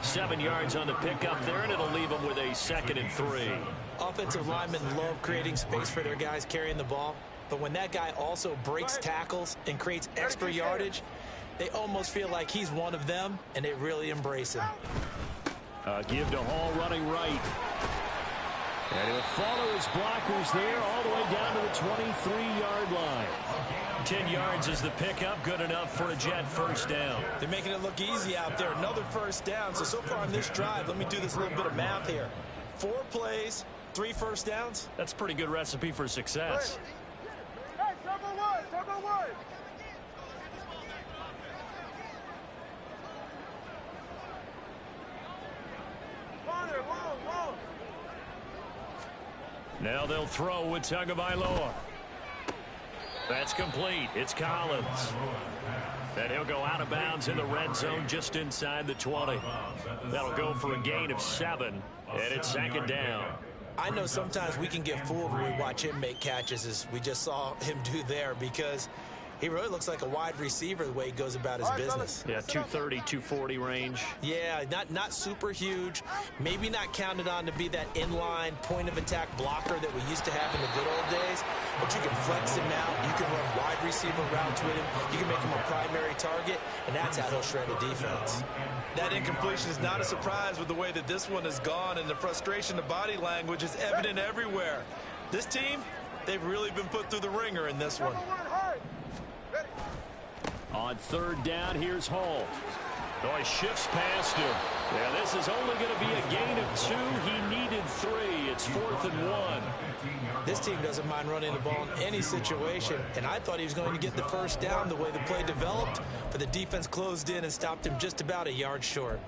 7 yards on the pickup there, and it'll leave him with a 2nd and 3. Offensive linemen love creating space for their guys carrying the ball. But when that guy also breaks tackles and creates extra yardage, they almost feel like he's one of them, and they really embrace him. Give to Hall running right. And he'll follow his blockers there all the way down to the 23-yard line. 10 yards is the pickup, good enough for a Jet 1st down. They're making it look easy out there. Another 1st down. So far on this drive, let me do this little bit of math here. 4 plays, 3 1st downs. That's a pretty good recipe for success. Hey, turbo one. Long. Now they'll throw with Tagovailoa. That's complete. It's Collins. And he'll go out of bounds in the red zone just inside the 20. That'll go for a gain of 7, and it's 2nd down. I know sometimes we can get fooled when we watch him make catches, as we just saw him do there, because he really looks like a wide receiver the way he goes about his business. Yeah, 230, 240 range. Yeah, not super huge. Maybe not counted on to be that inline point-of-attack blocker that we used to have in the good old days. But you can flex him out. You can run wide receiver routes with him. You can make him a primary target, and that's how he'll shred a defense. That incompletion is not a surprise with the way that this one has gone, and the frustration, the body language is evident everywhere. This team, they've really been put through the ringer in this one. On 3rd down, here's Hall. Oh, he shifts past him. Yeah, this is only going to be a gain of 2. He needed 3. It's 4th and 1. This team doesn't mind running the ball in any situation, and I thought he was going to get the 1st down the way the play developed, but the defense closed in and stopped him just about a yard short.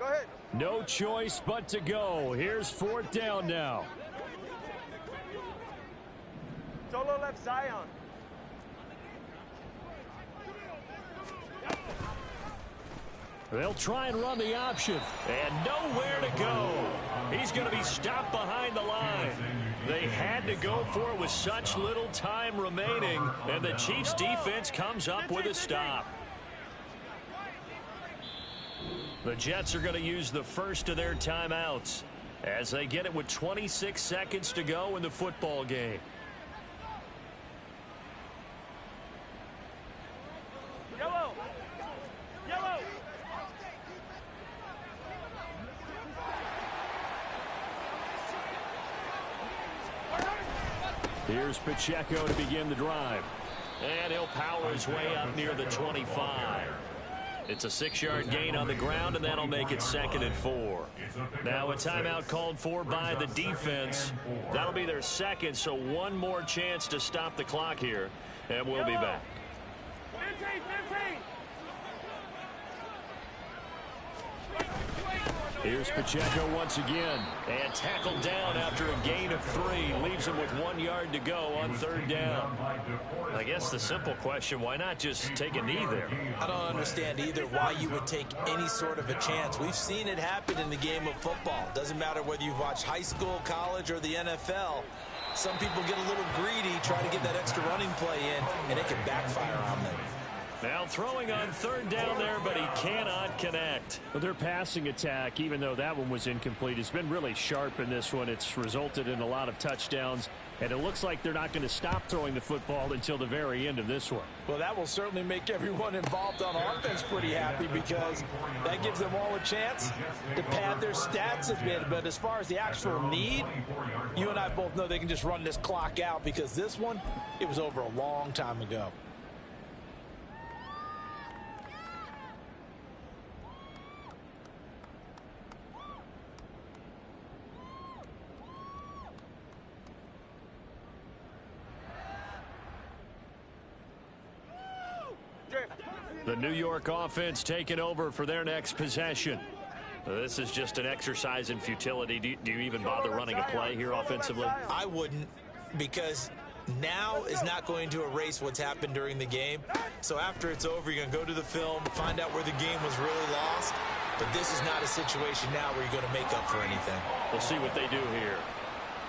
Go ahead. No choice but to go. Here's 4th down now. Solo left Zion. They'll try and run the option. And nowhere to go. He's going to be stopped behind the line. They had to go for it with such little time remaining. And the Chiefs defense comes up with a stop. The Jets are going to use the first of their timeouts as they get it with 26 seconds to go in the football game. Yellow. Yellow. Here's Pacheco to begin the drive. And he'll power his way up near the 25. It's a 6-yard gain on the ground, and that'll make it 2nd and 4. Now a timeout called for by the defense. That'll be their second, so one more chance to stop the clock here, and we'll be back. 15. Here's Pacheco once again, and tackled down after a gain of 3. Leaves him with 1 yard to go on 3rd down. I guess the simple question, why not just take a knee there? I don't understand either why you would take any sort of a chance. We've seen it happen in the game of football. Doesn't matter whether you've watched high school, college, or the NFL. Some people get a little greedy, try to get that extra running play in, and it can backfire on them. Now throwing on 3rd down there, but he cannot connect. Well, their passing attack, even though that one was incomplete, has been really sharp in this one. It's resulted in a lot of touchdowns, and it looks like they're not going to stop throwing the football until the very end of this one. Well, that will certainly make everyone involved on offense pretty happy because that gives them all a chance to pad their stats a bit. But as far as the actual need, you and I both know they can just run this clock out because this one, it was over a long time ago. The New York offense taking over for their next possession. This is just an exercise in futility. Do you even bother running a play here offensively? I wouldn't, because now is not going to erase what's happened during the game. So after it's over, you're going to go to the film, find out where the game was really lost. But this is not a situation now where you're going to make up for anything. We'll see what they do here.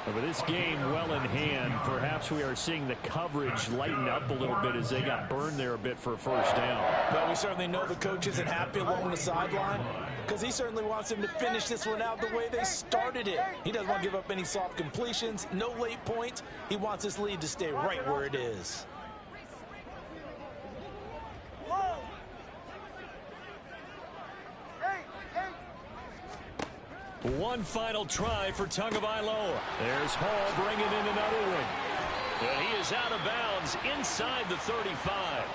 With this game well in hand, perhaps we are seeing the coverage lighten up a little bit as they got burned there a bit for a 1st down. Well, we certainly know the coach isn't happy along the sideline because he certainly wants them to finish this one out the way they started it. He doesn't want to give up any soft completions, no late points. He wants this lead to stay right where it is. One final try for Tagovailoa. There's Hall bringing in another one. And he is out of bounds inside the 35.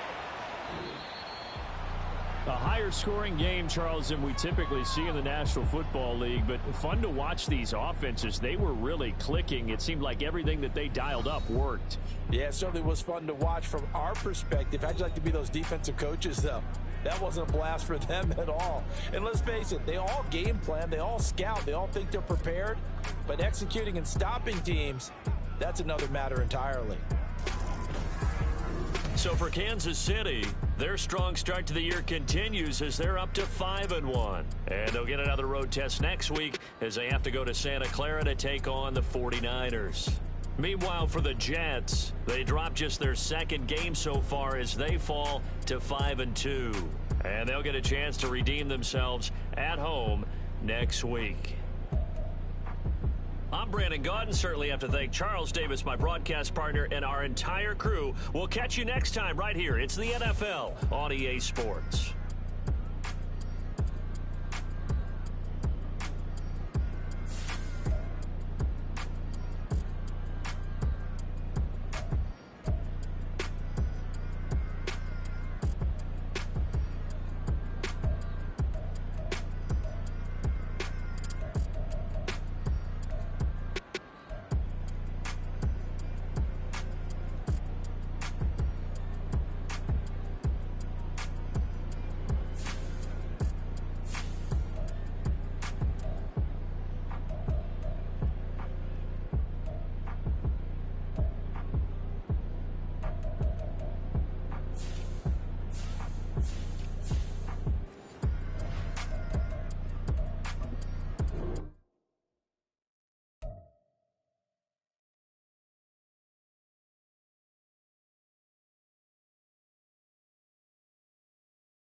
A higher scoring game, Charles, than we typically see in the National Football League, but fun to watch these offenses. They were really clicking. It seemed like everything that they dialed up worked. Yeah, it certainly was fun to watch from our perspective. How'd you like to be those defensive coaches, though? That wasn't a blast for them at all. And let's face it, they all game plan, they all scout, they all think they're prepared. But executing and stopping teams, that's another matter entirely. So for Kansas City, their strong start to the year continues as they're up to 5-1. And they'll get another road test next week as they have to go to Santa Clara to take on the 49ers. Meanwhile, for the Jets, they dropped just their 2nd game so far as they fall to 5-2. And they'll get a chance to redeem themselves at home next week. I'm Brandon Gaudin. Certainly have to thank Charles Davis, my broadcast partner, and our entire crew. We'll catch you next time right here. It's the NFL on EA Sports.